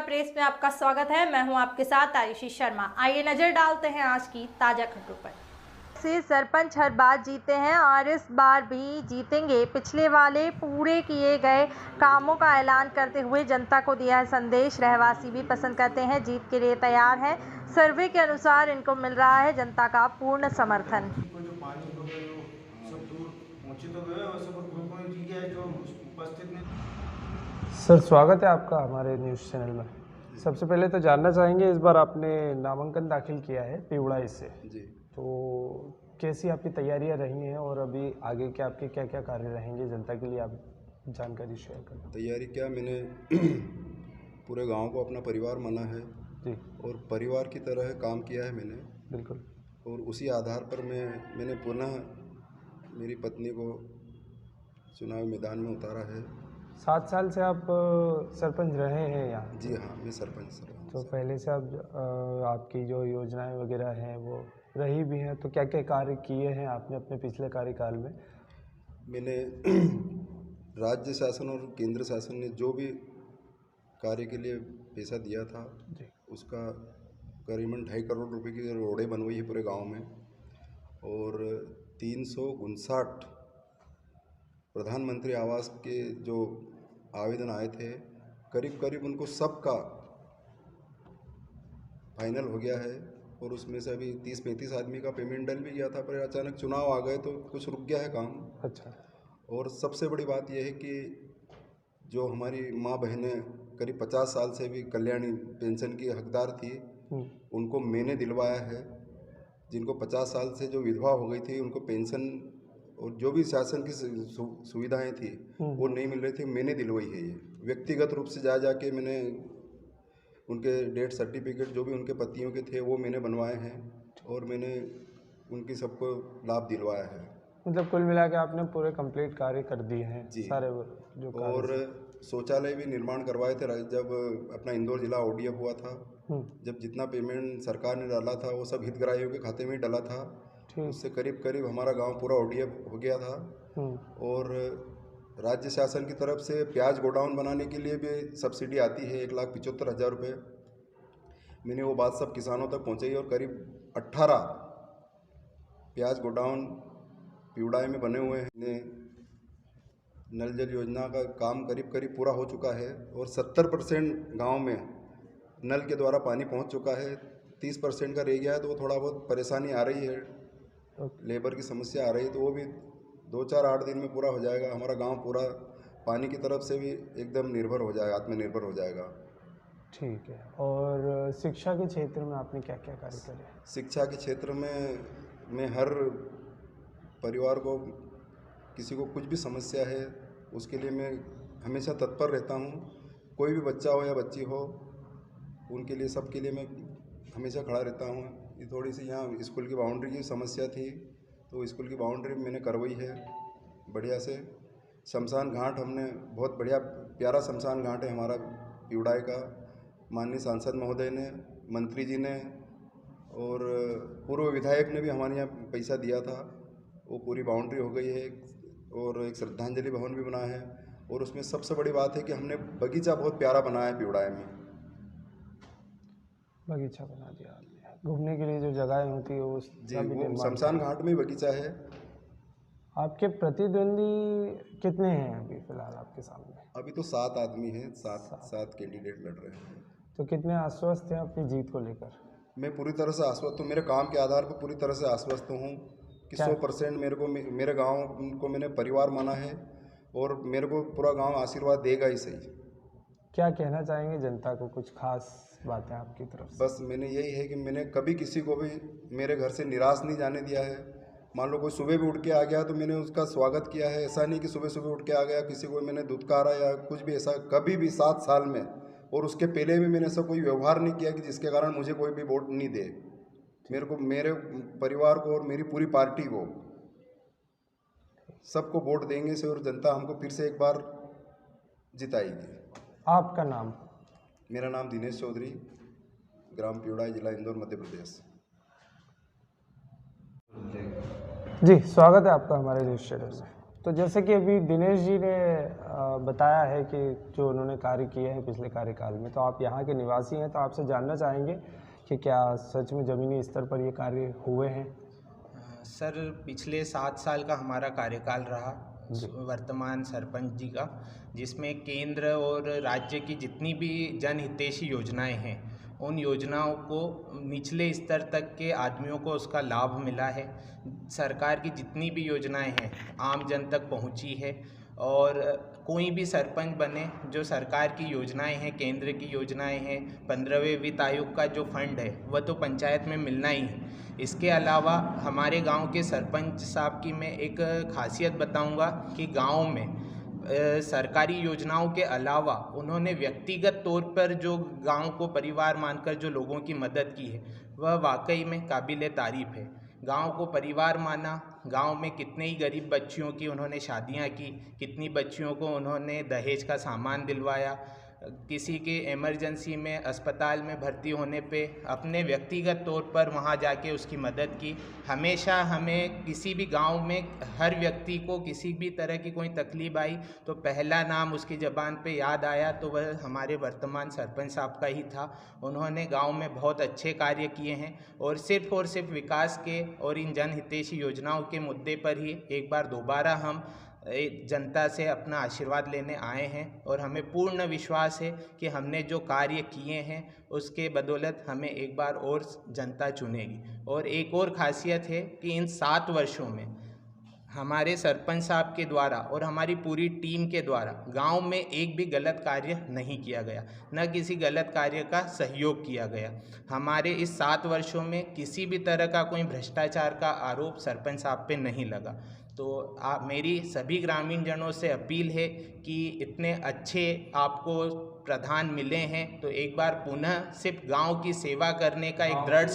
Press में आपका स्वागत है। मैं हूं आपके साथ आयुषी शर्मा। आइए नजर डालते हैं आज की ताजा खबरों पर। से सरपंच हर बार जीते हैं और इस बार भी जीतेंगे। पिछले वाले पूरे किए गए कामों का ऐलान करते हुए जनता को दिया है संदेश। रहवासी भी पसंद करते हैं, जीत के लिए तैयार हैं। सर्वे के अनुसार इनको मिल रहा है जनता का पूर्ण समर्थन। जो पानी वगैरह सब दूर पहुंचे तो गए वैसे, पर कोई रह गया है जो उपस्थित नहीं। सर, स्वागत है आपका हमारे न्यूज़ चैनल में। सबसे पहले तो जानना चाहेंगे, इस बार आपने नामांकन दाखिल किया है पिवड़ाई से जी। तो कैसी आपकी तैयारियां रही हैं और अभी आगे के आपके क्या क्या कार्य रहेंगे, जनता के लिए आप जानकारी शेयर करें। तैयारी क्या, मैंने पूरे गांव को अपना परिवार माना है जी, और परिवार की तरह काम किया है मैंने, बिल्कुल। और उसी आधार पर मैंने पुनः मेरी पत्नी को चुनाव मैदान में उतारा है। 7 साल से आप सरपंच रहे हैं यहाँ? जी हाँ, मैं सरपंच रहा तो हूँ। पहले से आप आपकी जो योजनाएं वगैरह हैं वो रही भी हैं, तो क्या क्या कार्य किए हैं आपने अपने पिछले कार्यकाल में? मैंने राज्य शासन और केंद्र शासन ने जो भी कार्य के लिए पैसा दिया था जी, उसका करीबन 2.5 करोड़ रुपए की रोडें बनवाई है पूरे गांव में, और 359 प्रधानमंत्री आवास के जो आवेदन आए थे, करीब करीब उनको सबका फाइनल हो गया है। और उसमें से अभी 30-35 आदमी का पेमेंट डल भी गया था, पर अचानक चुनाव आ गए तो कुछ रुक गया है काम। अच्छा। और सबसे बड़ी बात यह है कि जो हमारी माँ बहनें करीब 50 साल से भी कल्याणी पेंशन की हकदार थी, उनको मैंने दिलवाया है। जिनको 50 साल से जो विधवा हो गई थी उनको पेंशन और जो भी शासन की सुविधाएं थी वो नहीं मिल रही थी, मैंने दिलवाई है। ये व्यक्तिगत रूप से जा जाके मैंने उनके डेथ सर्टिफिकेट जो भी उनके पतियों के थे वो मैंने बनवाए हैं, और मैंने उनकी सबको लाभ दिलवाया है। मतलब कुल मिला के आपने पूरे कंप्लीट कार्य कर दिए हैं जी। सारे जो कार्य और शौचालय भी निर्माण करवाए थे जब अपना इंदौर जिला ODF हुआ था। जब जितना पेमेंट सरकार ने डाला था वो सब हितग्राहियों के खाते में ही डाला था। उससे करीब करीब हमारा गांव पूरा ODF हो गया था। और राज्य शासन की तरफ से प्याज गोडाउन बनाने के लिए भी सब्सिडी आती है 1,75,000 रुपये। मैंने वो बात सब किसानों तक पहुंचाई और करीब 18 प्याज गोडाउन पिवड़ाई में बने हुए हैं। नल जल योजना का काम करीब करीब पूरा हो चुका है और 70% गाँव में नल के द्वारा पानी पहुंच चुका है। 30% का रह गया है, तो वो थोड़ा बहुत परेशानी आ रही है, लेबर की समस्या आ रही है, तो वो भी 2-4-8 दिन में पूरा हो जाएगा। हमारा गांव पूरा पानी की तरफ से भी एकदम निर्भर हो जाएगा, आत्मनिर्भर हो जाएगा। ठीक है। और शिक्षा के क्षेत्र में आपने क्या क्या कार्य करे? शिक्षा के क्षेत्र में मैं हर परिवार को, किसी को कुछ भी समस्या है उसके लिए मैं हमेशा तत्पर रहता हूँ। कोई भी बच्चा हो या बच्ची हो, उनके लिए, सबके लिए मैं हमेशा खड़ा रहता हूँ। ये थोड़ी सी यहाँ स्कूल की बाउंड्री की समस्या थी, तो स्कूल की बाउंड्री मैंने करवाई है बढ़िया से। शमशान घाट हमने बहुत बढ़िया प्यारा शमशान घाट है हमारा पिवड़ाई का। माननीय सांसद महोदय ने, मंत्री जी ने और पूर्व विधायक ने भी हमारे यहाँ पैसा दिया था। वो पूरी बाउंड्री हो गई है और एक श्रद्धांजलि भवन भी बना है। और उसमें सबसे बड़ी बात है कि हमने बगीचा बहुत प्यारा बनाया है पिवड़ाई में। बगीचा बना दिया आपने, घूमने के लिए जो जगहें होती है उस जी, वो शमशान घाट में बगीचा है। आपके प्रतिद्वंदी कितने हैं अभी फिलहाल आपके सामने? अभी तो 7 आदमी हैं, 7 कैंडिडेट लड़ रहे हैं। तो कितने आश्वस्त हैं अपनी जीत को लेकर? मैं पूरी तरह से आश्वस्त हूँ, मेरे काम के आधार पर पूरी तरह से आश्वस्त हूँ कि 100% मेरे गांव को मैंने परिवार माना है और मेरे को पूरा गांव आशीर्वाद देगा ही सही। क्या कहना चाहेंगे जनता को, कुछ खास बातें आपकी तरफ से? बस मैंने यही है कि मैंने कभी किसी को भी मेरे घर से निराश नहीं जाने दिया है। मान लो कोई सुबह भी उठ के आ गया तो मैंने उसका स्वागत किया है। ऐसा नहीं कि सुबह सुबह उठ के आ गया किसी को मैंने दुत्कारा या कुछ भी, ऐसा कभी भी 7 साल में और उसके पहले भी मैंने ऐसा कोई व्यवहार नहीं किया कि जिसके कारण मुझे कोई भी वोट नहीं दे। मेरे को, मेरे परिवार को और मेरी पूरी पार्टी को, सबको वोट देंगे से और जनता हमको फिर से एक बार जिताएगी। आपका नाम? मेरा नाम दिनेश चौधरी, ग्राम पिवड़ाई, जिला इंदौर, मध्य प्रदेश। जी, स्वागत है आपका हमारे न्यूज़ चैनल में। तो जैसे कि अभी दिनेश जी ने बताया है कि जो उन्होंने कार्य किए हैं पिछले कार्यकाल में, तो आप यहाँ के निवासी हैं, तो आपसे जानना चाहेंगे कि क्या सच में ज़मीनी स्तर पर ये कार्य हुए हैं? सर, पिछले 7 साल का हमारा कार्यकाल रहा वर्तमान सरपंच जी का, जिसमें केंद्र और राज्य की जितनी भी जनहितैषी योजनाएं हैं, उन योजनाओं को निचले स्तर तक के आदमियों को उसका लाभ मिला है। सरकार की जितनी भी योजनाएं हैं आम जन तक पहुंची है, और कोई भी सरपंच बने, जो सरकार की योजनाएं हैं, केंद्र की योजनाएं हैं, 15वें वित्त आयोग का जो फंड है वह तो पंचायत में मिलना ही है। इसके अलावा हमारे गांव के सरपंच साहब की मैं एक खासियत बताऊंगा कि गांव में सरकारी योजनाओं के अलावा उन्होंने व्यक्तिगत तौर पर जो गांव को परिवार मानकर जो लोगों की मदद की है वह वाकई में काबिले तारीफ़ है। गांव को परिवार माना, गांव में कितने ही गरीब बच्चियों की उन्होंने शादियां की, कितनी बच्चियों को उन्होंने दहेज का सामान दिलवाया, किसी के इमरजेंसी में अस्पताल में भर्ती होने पे अपने व्यक्तिगत तौर पर वहाँ जाके उसकी मदद की। हमेशा हमें किसी भी गांव में हर व्यक्ति को किसी भी तरह की कोई तकलीफ आई तो पहला नाम उसकी ज़बान पे याद आया तो वह हमारे वर्तमान सरपंच साहब का ही था। उन्होंने गांव में बहुत अच्छे कार्य किए हैं और सिर्फ विकास के और इन जनहितैषी योजनाओं के मुद्दे पर ही एक बार दोबारा हम जनता से अपना आशीर्वाद लेने आए हैं, और हमें पूर्ण विश्वास है कि हमने जो कार्य किए हैं उसके बदौलत हमें एक बार और जनता चुनेगी। और एक और ख़ासियत है कि इन 7 वर्षों में हमारे सरपंच साहब के द्वारा और हमारी पूरी टीम के द्वारा गांव में एक भी गलत कार्य नहीं किया गया, न किसी गलत कार्य का सहयोग किया गया। हमारे इस 7 वर्षों में किसी भी तरह का कोई भ्रष्टाचार का आरोप सरपंच साहब पे नहीं लगा। तो मेरी सभी ग्रामीण जनों से अपील है कि इतने अच्छे आपको प्रधान मिले हैं तो एक बार पुनः सिर्फ गांव की सेवा करने का एक दृढ़